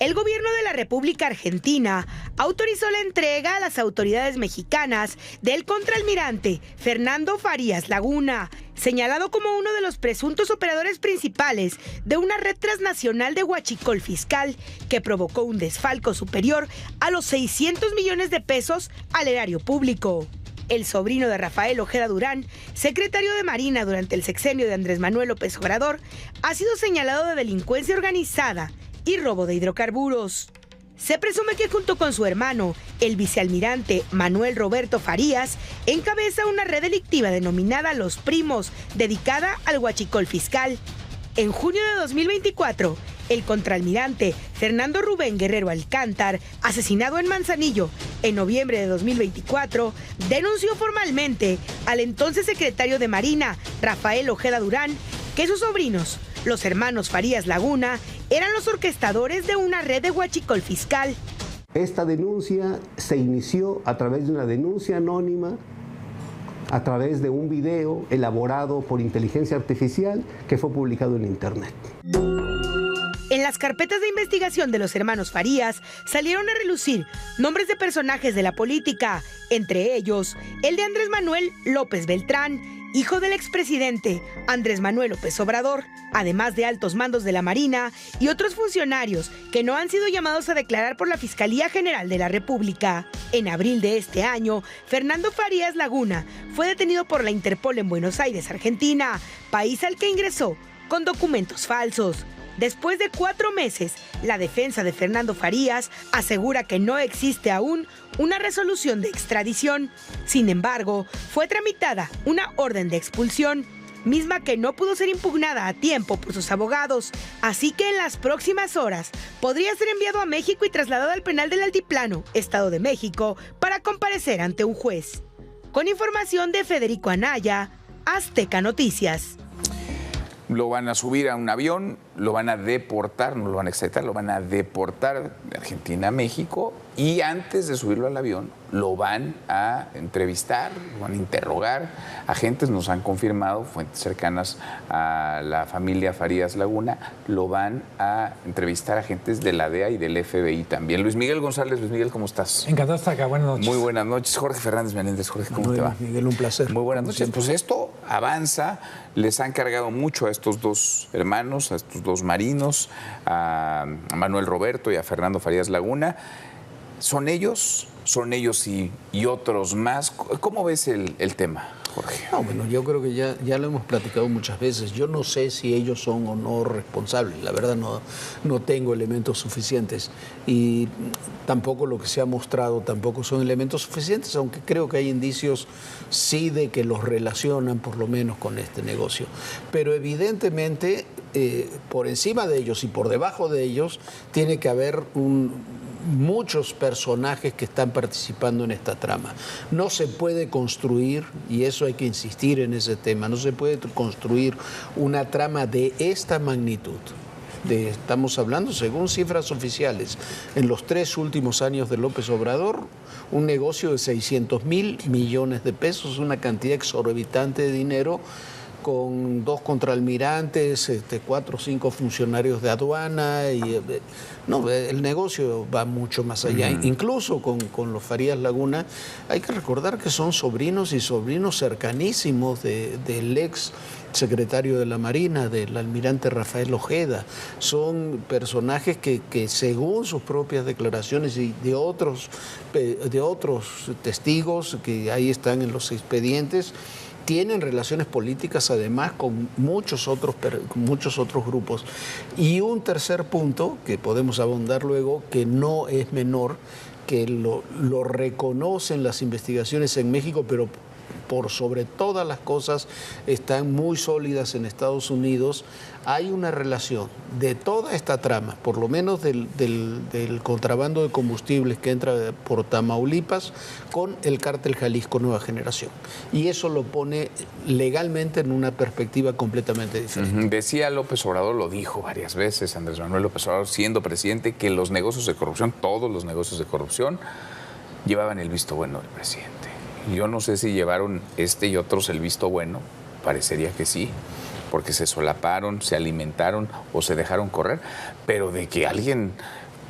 El gobierno de la República Argentina autorizó la entrega a las autoridades mexicanas del contraalmirante Fernando Farías Laguna, señalado como uno de los presuntos operadores principales de una red transnacional de huachicol fiscal que provocó un desfalco superior a los 600 millones de pesos al erario público. El sobrino de Rafael Ojeda Durán, secretario de Marina durante el sexenio de Andrés Manuel López Obrador, ha sido señalado de delincuencia organizada y robo de hidrocarburos. Se presume que junto con su hermano, el vicealmirante Manuel Roberto Farías, encabeza una red delictiva denominada Los Primos, dedicada al huachicol fiscal. En junio de 2024, el contraalmirante Fernando Rubén Guerrero Alcántar, asesinado en Manzanillo en noviembre de 2024, denunció formalmente al entonces secretario de Marina, Rafael Ojeda Durán, que sus sobrinos, los hermanos Farías Laguna, eran los orquestadores de una red de huachicol fiscal. Esta denuncia se inició a través de una denuncia anónima, a través de un video elaborado por inteligencia artificial que fue publicado en internet. En las carpetas de investigación de los hermanos Farías salieron a relucir nombres de personajes de la política, entre ellos el de Andrés Manuel López Beltrán, hijo del expresidente Andrés Manuel López Obrador, además de altos mandos de la Marina y otros funcionarios que no han sido llamados a declarar por la Fiscalía General de la República. En abril de este año, Fernando Farías Laguna fue detenido por la Interpol en Buenos Aires, Argentina, país al que ingresó con documentos falsos. Después de 4 meses, la defensa de Fernando Farías asegura que no existe aún una resolución de extradición. Sin embargo, fue tramitada una orden de expulsión, misma que no pudo ser impugnada a tiempo por sus abogados. Así que en las próximas horas podría ser enviado a México y trasladado al penal del Altiplano, Estado de México, para comparecer ante un juez. Con información de Federico Anaya, Azteca Noticias. Lo van a subir a un avión, lo van a deportar, no lo van a extraditar, lo van a deportar de Argentina a México y antes de subirlo al avión lo van a entrevistar, lo van a interrogar. Agentes nos han confirmado, fuentes cercanas a la familia Farías Laguna, lo van a entrevistar agentes de la DEA y del FBI también. Luis Miguel González, Luis Miguel, ¿cómo estás? Encantado de estar acá, buenas noches. Muy buenas noches. Jorge Fernández Menéndez, Jorge, ¿cómo te va? Miguel, un placer. Muy buenas noches. Pues esto avanza, les han cargado mucho a estos dos hermanos, a estos dos marinos, a Manuel Roberto y a Fernando Farías Laguna. ¿Son ellos y otros más? ¿Cómo ves el tema, Jorge? No, bueno, yo creo que ya lo hemos platicado muchas veces. Yo no sé si ellos son o no responsables. La verdad no tengo elementos suficientes. Y tampoco lo que se ha mostrado tampoco son elementos suficientes, aunque creo que hay indicios sí de que los relacionan por lo menos con este negocio. Pero evidentemente por encima de ellos y por debajo de ellos tiene que haber muchos personajes que están participando en esta trama. No se puede construir, y eso hay que insistir en ese tema, no se puede construir una trama de esta magnitud. Estamos hablando, según cifras oficiales, en los 3 últimos años de López Obrador, un negocio de 600 mil millones de pesos, una cantidad exorbitante de dinero, con 2 contraalmirantes, 4 o 5 funcionarios de aduana. No, el negocio va mucho más allá. Incluso con los Farías Laguna, hay que recordar que son sobrinos y sobrinos cercanísimos del ex secretario de la Marina, del almirante Rafael Ojeda. Son personajes que según sus propias declaraciones y de otros testigos que ahí están en los expedientes, tienen relaciones políticas además con muchos otros grupos. Y un tercer punto, que podemos abundar luego, que no es menor, que lo reconocen las investigaciones en México, pero por sobre todas las cosas están muy sólidas en Estados Unidos. Hay una relación de toda esta trama, por lo menos del contrabando de combustibles que entra por Tamaulipas, con el cártel Jalisco Nueva Generación. Y eso lo pone legalmente en una perspectiva completamente diferente. Decía López Obrador, lo dijo varias veces, Andrés Manuel López Obrador, siendo presidente, que los negocios de corrupción, todos los negocios de corrupción, llevaban el visto bueno del presidente. Yo no sé si llevaron este y otros el visto bueno, parecería que sí, porque se solaparon, se alimentaron o se dejaron correr, pero de que alguien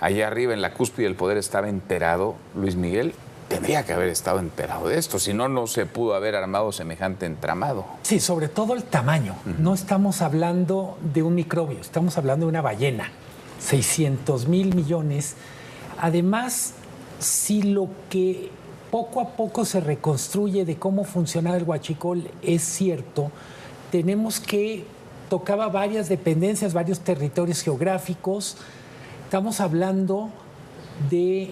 allá arriba en la cúspide del poder estaba enterado, Luis Miguel tendría que haber estado enterado de esto, si no, no se pudo haber armado semejante entramado. Sí, sobre todo el tamaño. No estamos hablando de un microbio, estamos hablando de una ballena. 600,000 millones. Además, si lo que poco a poco se reconstruye de cómo funcionaba el huachicol es cierto, tenemos que tocaba varias dependencias, varios territorios geográficos. Estamos hablando de,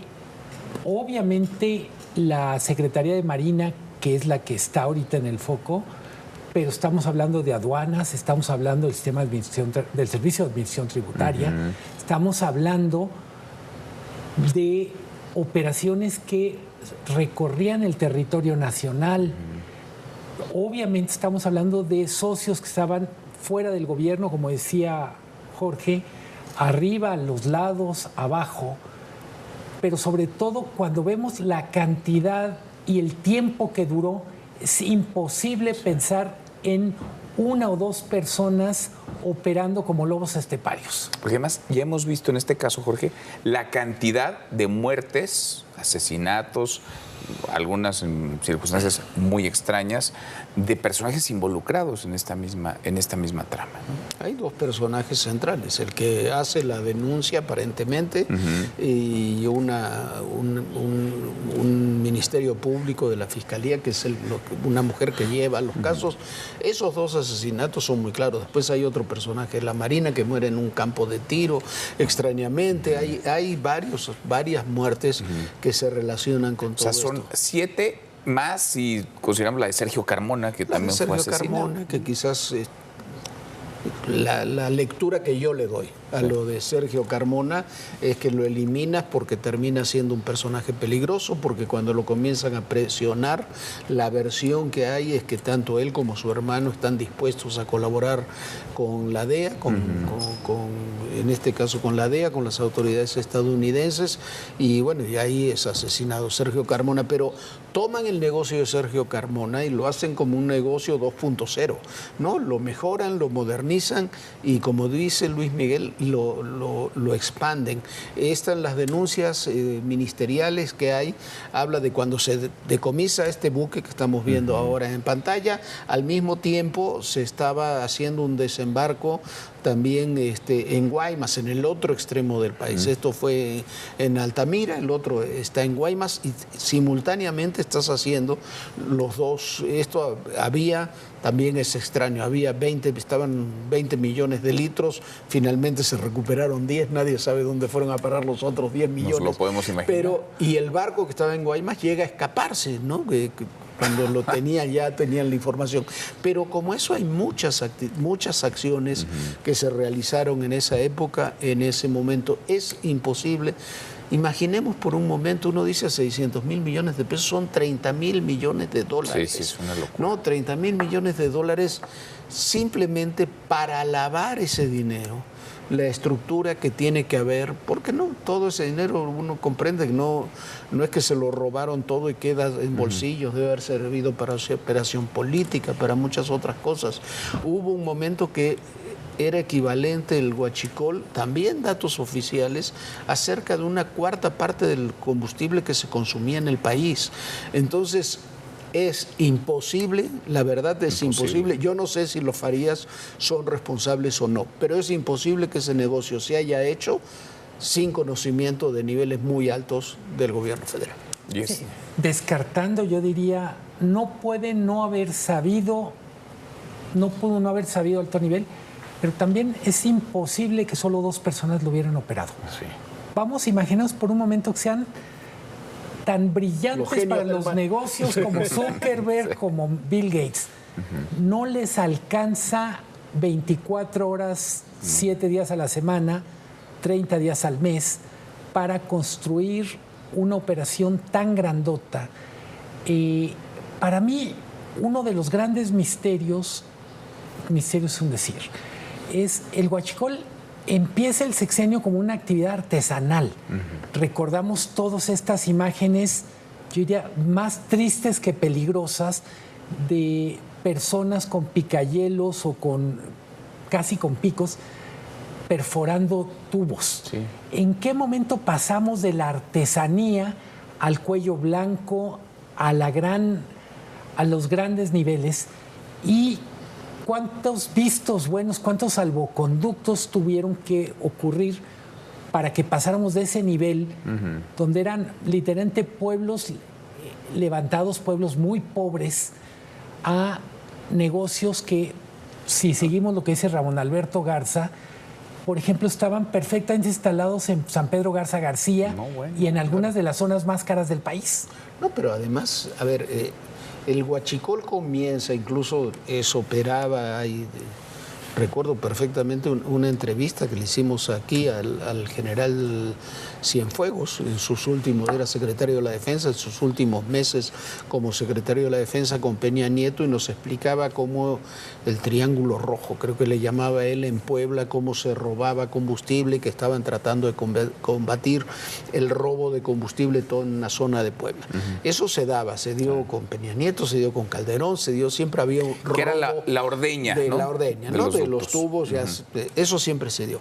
obviamente, la Secretaría de Marina, que es la que está ahorita en el foco, pero estamos hablando de aduanas, estamos hablando del sistema de administración, del Servicio de Administración Tributaria, estamos hablando de operaciones que recorrían el territorio nacional. Obviamente estamos hablando de socios que estaban fuera del gobierno, como decía Jorge, arriba, a los lados, abajo, pero sobre todo cuando vemos la cantidad y el tiempo que duró, es imposible pensar en una o dos personas operando como lobos esteparios. Porque además ya hemos visto en este caso, Jorge, la cantidad de muertes, asesinatos, algunas en circunstancias muy extrañas, de personajes involucrados en esta misma trama, ¿no? Hay dos personajes centrales, el que hace la denuncia aparentemente y un ministerio público de la Fiscalía, que es una mujer que lleva los casos. Esos dos asesinatos son muy claros. Después hay otro personaje, la Marina, que muere en un campo de tiro, extrañamente. Hay varias muertes que se relacionan con todo esto. Son 7 más si consideramos la de Sergio Carmona, que también fue asesinado. Sergio Carmona, que quizás la lectura que yo le doy a lo de Sergio Carmona es que lo eliminas porque termina siendo un personaje peligroso, porque cuando lo comienzan a presionar, la versión que hay es que tanto él como su hermano están dispuestos a colaborar con la DEA, en este caso con la DEA, con las autoridades estadounidenses, y bueno, y ahí es asesinado Sergio Carmona, pero toman el negocio de Sergio Carmona y lo hacen como un negocio 2.0, ¿no? Lo mejoran, lo modernizan y, como dice Luis Miguel, lo expanden. Estas las denuncias ministeriales que hay, habla de cuando se decomisa este buque que estamos viendo ahora en pantalla, al mismo tiempo se estaba haciendo un desembarco también en Guaymas, en el otro extremo del país. Esto fue en Altamira, el otro está en Guaymas, y simultáneamente estás haciendo los dos. Esto había, también es extraño, estaban 20 millones de litros, finalmente se recuperaron 10, nadie sabe dónde fueron a parar los otros 10 millones. Nos lo podemos imaginar. Y el barco que estaba en Guaymas llega a escaparse, ¿no? Cuando lo tenían, ya tenían la información. Pero como eso, hay muchas acciones que se realizaron en esa época, en ese momento. Es imposible. Imaginemos por un momento, uno dice 600,000 millones de pesos, son 30,000 millones de dólares. Sí, es una locura. No, 30,000 millones de dólares simplemente para lavar ese dinero. La estructura que tiene que haber, porque no, todo ese dinero uno comprende que no es que se lo robaron todo y queda en bolsillos, debe haber servido para operación política, para muchas otras cosas. Hubo un momento que era equivalente el huachicol, también datos oficiales, a cerca de una cuarta parte del combustible que se consumía en el país. Entonces, es imposible, la verdad es imposible. Yo no sé si los Farías son responsables o no, pero es imposible que ese negocio se haya hecho sin conocimiento de niveles muy altos del gobierno federal. Sí. Descartando, yo diría, no pudo no haber sabido a alto nivel, pero también es imposible que solo 2 personas lo hubieran operado. Sí. Vamos a imaginarnos por un momento que sean tan brillantes para los negocios como Zuckerberg, como Bill Gates. No les alcanza 24 horas, 7 días a la semana, 30 días al mes, para construir una operación tan grandota. Para mí, uno de los grandes misterios es un decir, es el huachicol. Empieza el sexenio como una actividad artesanal. Recordamos todas estas imágenes, yo diría, más tristes que peligrosas, de personas con picayelos o casi con picos perforando tubos. Sí. ¿En qué momento pasamos de la artesanía al cuello blanco, a los grandes niveles? ¿Y cuántos vistos buenos, cuántos salvoconductos tuvieron que ocurrir para que pasáramos de ese nivel, donde eran literalmente pueblos levantados, pueblos muy pobres, a negocios que, si seguimos lo que dice Ramón Alberto Garza, por ejemplo, estaban perfectamente instalados en San Pedro Garza García y en algunas de las zonas más caras del país? No, pero además, a ver, el huachicol comienza, incluso eso operaba ahí. Recuerdo perfectamente una entrevista que le hicimos aquí al general Cienfuegos, en sus últimos, era secretario de la Defensa, en sus últimos meses como secretario de la Defensa con Peña Nieto, y nos explicaba cómo el Triángulo Rojo, creo que le llamaba él en Puebla, cómo se robaba combustible, que estaban tratando de combatir el robo de combustible todo en una zona de Puebla. Eso se dio con Peña Nieto, se dio con Calderón, siempre había un robo. Que era la ordeña, de ¿no? la ordeña, de ¿no? los De los tubos, eso siempre se dio.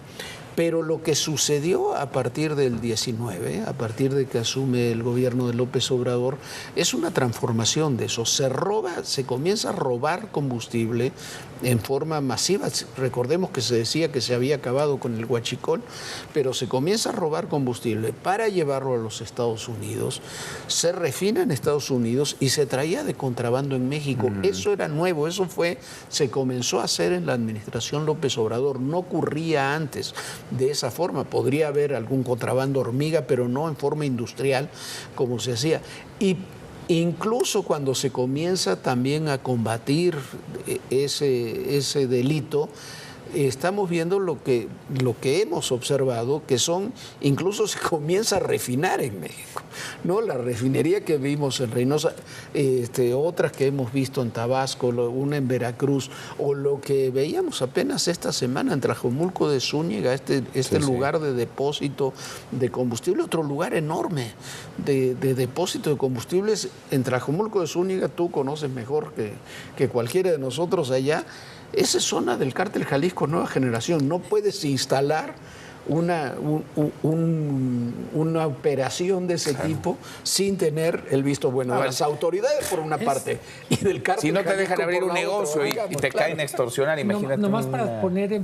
Pero lo que sucedió a partir del 19, a partir de que asume el gobierno de López Obrador, es una transformación de eso. Se comienza a robar combustible en forma masiva. Recordemos que se decía que se había acabado con el huachicol, pero se comienza a robar combustible para llevarlo a los Estados Unidos, se refina en Estados Unidos y se traía de contrabando en México. Eso era nuevo, se comenzó a hacer en la administración López Obrador, no ocurría antes de esa forma. Podría haber algún contrabando hormiga, pero no en forma industrial como se hacía. Y incluso cuando se comienza también a combatir ese delito, estamos viendo lo que hemos observado, que incluso se comienza a refinar en México, ¿no? La refinería que vimos en Reynosa, otras que hemos visto en Tabasco, una en Veracruz, o lo que veíamos apenas esta semana en Tlajomulco de Zúñiga, lugar de depósito de combustible, otro lugar enorme de depósito de combustibles en Tlajomulco de Zúñiga. Tú conoces mejor que cualquiera de nosotros allá. Esa es zona del Cártel Jalisco Nueva Generación. No puedes instalar una operación de ese tipo sin tener el visto bueno de las autoridades por una parte y del Cártel. Si no te Jalisco dejan abrir por un la negocio otra, y te caen a extorsionar, imagínate. Nomás para poner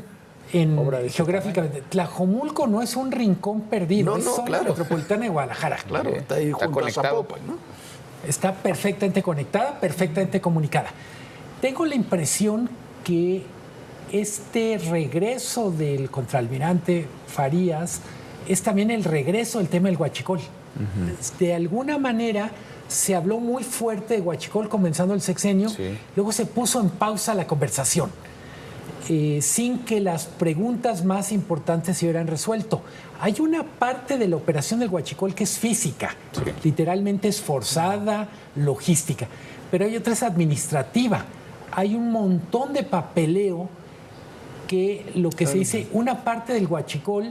geográficamente, Tlajomulco no es un rincón perdido, es zona metropolitana de Guadalajara. Claro, está ahí junto a Zapopan, ¿no? Está perfectamente conectada, perfectamente comunicada. Tengo la impresión que este regreso del contraalmirante Farías es también el regreso del tema del huachicol. De alguna manera se habló muy fuerte de huachicol comenzando el sexenio, luego se puso en pausa la conversación, sin que las preguntas más importantes se hubieran resuelto. Hay una parte de la operación del huachicol que es física, literalmente es forzada, logística, pero hay otra es administrativa. Hay un montón de papeleo que lo que se dice, una parte del huachicol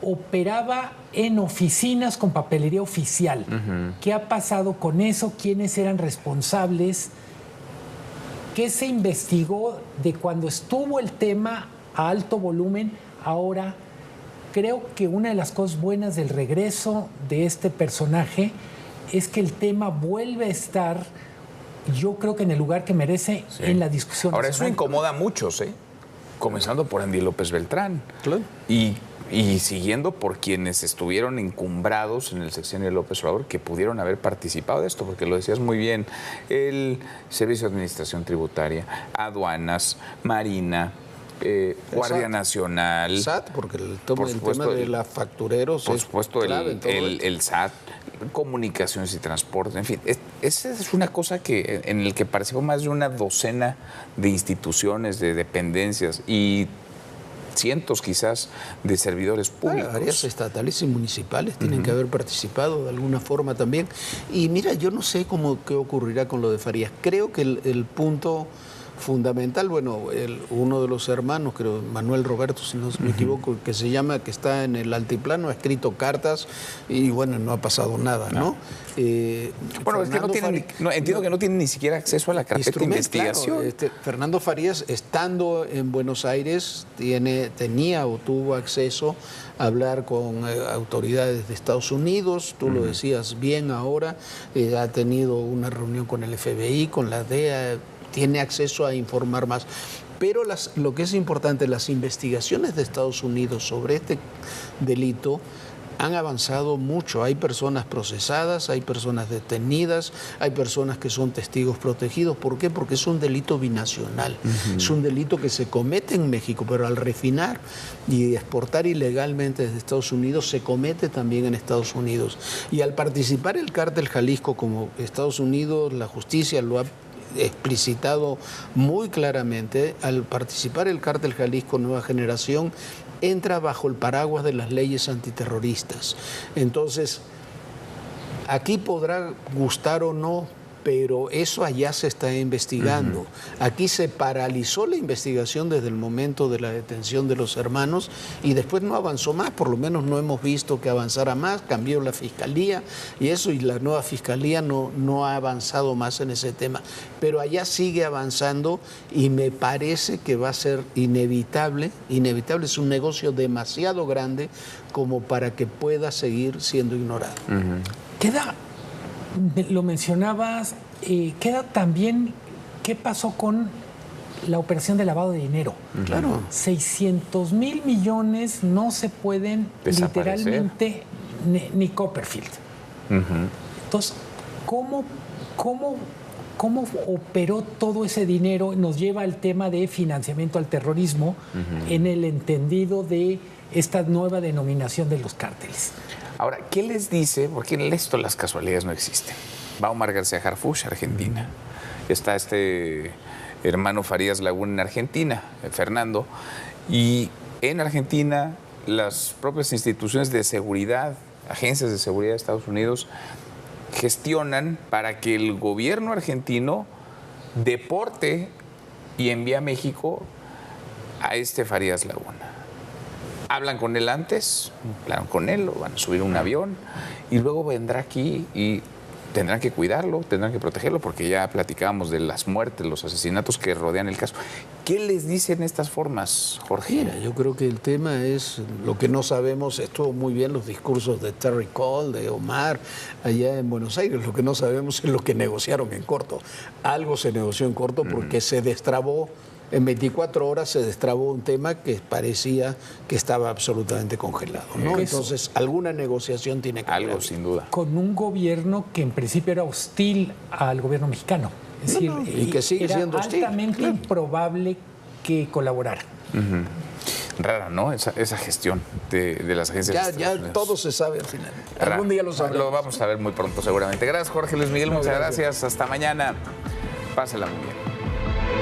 operaba en oficinas con papelería oficial. ¿Qué ha pasado con eso? ¿Quiénes eran responsables? ¿Qué se investigó de cuando estuvo el tema a alto volumen? Ahora, creo que una de las cosas buenas del regreso de este personaje es que el tema vuelve a estar, yo creo que en el lugar que merece en la discusión. Ahora, nacional. eso incomoda a muchos, comenzando por Andy López Beltrán. Claro. Y siguiendo por quienes estuvieron encumbrados en el sexenio de López Obrador, que pudieron haber participado de esto, porque lo decías muy bien, el Servicio de Administración Tributaria, Aduanas, Marina, Guardia Nacional. SAT, porque el tema de la factureros por es supuesto, clave el SAT, comunicaciones y transporte, en fin. Esa es una cosa en el que participó más de una docena de instituciones, de dependencias y cientos quizás de servidores públicos. Áreas estatales y municipales tienen que haber participado de alguna forma también. Y mira, yo no sé qué ocurrirá con lo de Farías. Creo que el punto fundamental, bueno, uno de los hermanos, creo, Manuel Roberto, si no me equivoco, que está en el altiplano, ha escrito cartas y bueno, no ha pasado nada, ¿no? Bueno, es que entiendo que no tienen ni siquiera acceso a la carpeta de investigación. Claro, Fernando Farías, estando en Buenos Aires, tenía o tuvo acceso a hablar con autoridades de Estados Unidos, tú lo decías bien ahora, ha tenido una reunión con el FBI, con la DEA, tiene acceso a informar más. Pero lo que es importante, las investigaciones de Estados Unidos sobre este delito han avanzado mucho. Hay personas procesadas, hay personas detenidas, hay personas que son testigos protegidos. ¿Por qué? Porque es un delito binacional. Es un delito que se comete en México, pero al refinar y exportar ilegalmente desde Estados Unidos, se comete también en Estados Unidos. Y al participar el cártel Jalisco, como Estados Unidos, la justicia lo ha explicitado muy claramente, al participar el cártel Jalisco Nueva Generación, entra bajo el paraguas de las leyes antiterroristas. Entonces, aquí podrá gustar o no, pero eso allá se está investigando. Aquí se paralizó la investigación desde el momento de la detención de los hermanos y después no avanzó más, por lo menos no hemos visto que avanzara más, cambió la fiscalía y la nueva fiscalía no ha avanzado más en ese tema. Pero allá sigue avanzando y me parece que va a ser inevitable, es un negocio demasiado grande como para que pueda seguir siendo ignorado. Lo mencionabas, queda también qué pasó con la operación de lavado de dinero. Claro. 600 mil millones no se pueden literalmente ni Copperfield. Entonces, ¿cómo operó todo ese dinero? Nos lleva al tema de financiamiento al terrorismo en el entendido de esta nueva denominación de los cárteles. Ahora, ¿qué les dice? Porque en esto las casualidades no existen. Va Omar García Harfuch, Argentina. Está este hermano Farías Laguna en Argentina, Fernando. Y en Argentina, las propias instituciones de seguridad, agencias de seguridad de Estados Unidos, gestionan para que el gobierno argentino deporte y envíe a México a este Farías Laguna. Hablan con él antes, hablaron con él, lo van a subir a un avión y luego vendrá aquí y tendrán que cuidarlo, tendrán que protegerlo, porque ya platicábamos de las muertes, los asesinatos que rodean el caso. ¿Qué les dicen estas formas, Jorge? Mira, yo creo que el tema es lo que no sabemos. Estuvo muy bien los discursos de Terry Cole, de Omar, allá en Buenos Aires. Lo que no sabemos es lo que negociaron en corto. Algo se negoció en corto porque se destrabó. En 24 horas se destrabó un tema que parecía que estaba absolutamente congelado, ¿no? Entonces, alguna negociación tiene que haber. Algo, sin duda. Con un gobierno que en principio era hostil al gobierno mexicano. Es decir, y que sigue siendo hostil. Era altamente improbable que colaborara. Rara, ¿no? Esa gestión de las agencias. Ya todo se sabe al final. Algún día lo sabremos. Lo vamos a ver muy pronto, seguramente. Gracias, Jorge Luis Miguel. Muchas gracias. Hasta mañana. Pásela muy bien.